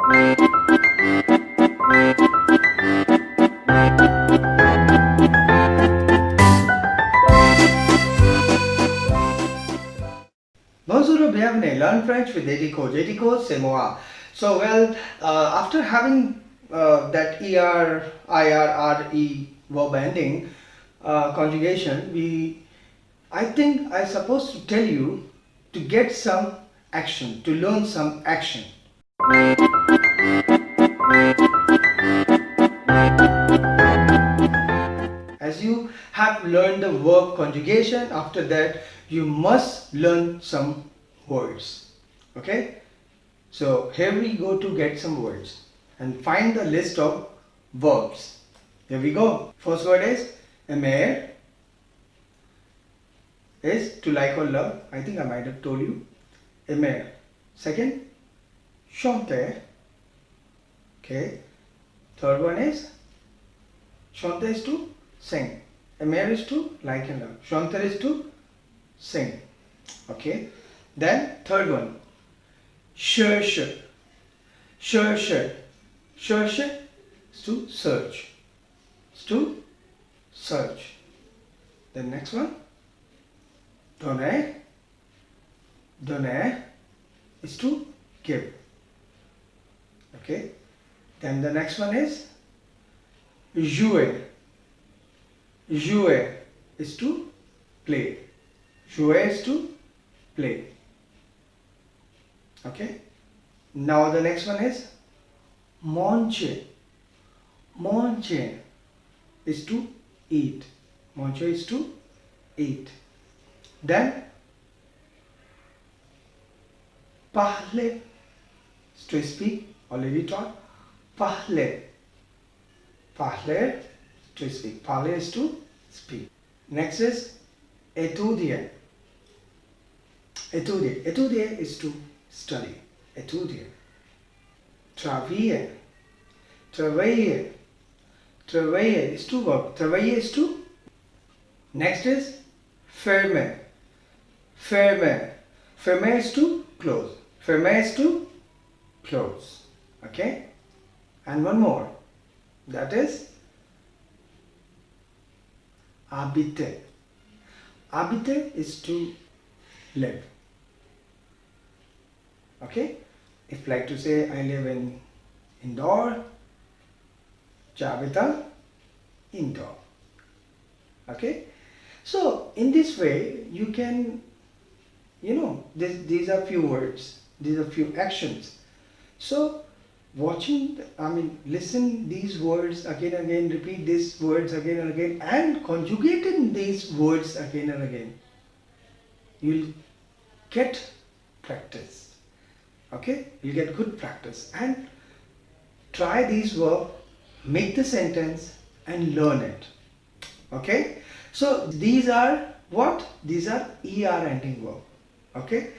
Bonjour, bienvenue. Learn French with AT Khoj. AT Khoj, c'est moi. So, well, after having that ER, IR, RE verb ending conjugation, I think I supposed to tell you to get some action, to learn some action. As you have learned the verb conjugation, after that you must learn some words. Okay? So here we go to get some words and find the list of verbs. Here we go. First word is aimer, is to like or love. I think I might have told you. Aimer. Second, chanter. Okay. Third one is chanter is to sing. Aimer is to like and love. Chanter is to sing. Okay. Then third one, cherche. Cherche. Cherche is to search. Is to search. The next one, donner. Donner is to give. Okay. Then the next one is jouer. Jouer is to play. Jouer is to play. Okay. Now the next one is manger. Manger is to eat. Manger is to eat. Then parler is to speak. Already taught. Parler. Parler to speak. Parler is to speak. Next is étudier. Étudier. Étudier is to study. Étudier. Travailler. Travailler. Travailler is to work. Travailler is to. Next is fermer. Fermer. Fermer is to close. Fermer is to close. Okay. And one more. That is habiter. Habiter is to live. Okay. If like to say I live in indoor, j'habite indoor. Okay. So in this way you can, these are few words, these are few actions. So listen these words again and again, repeat these words again and again, and conjugating these words again and again. You'll get practice. Okay? You'll get good practice. And try these verbs, make the sentence and learn it. Okay? So these are what? These are ER ending verb. Okay?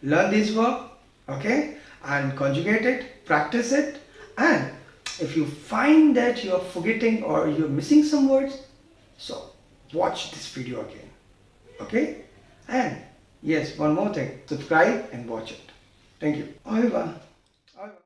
Learn this verb. Okay? And conjugate it, practice it, and if you find that you're forgetting or you're missing some words, so watch this video again. Okay? And yes, one more thing, subscribe and watch it. Thank you. Au revoir. Au revoir.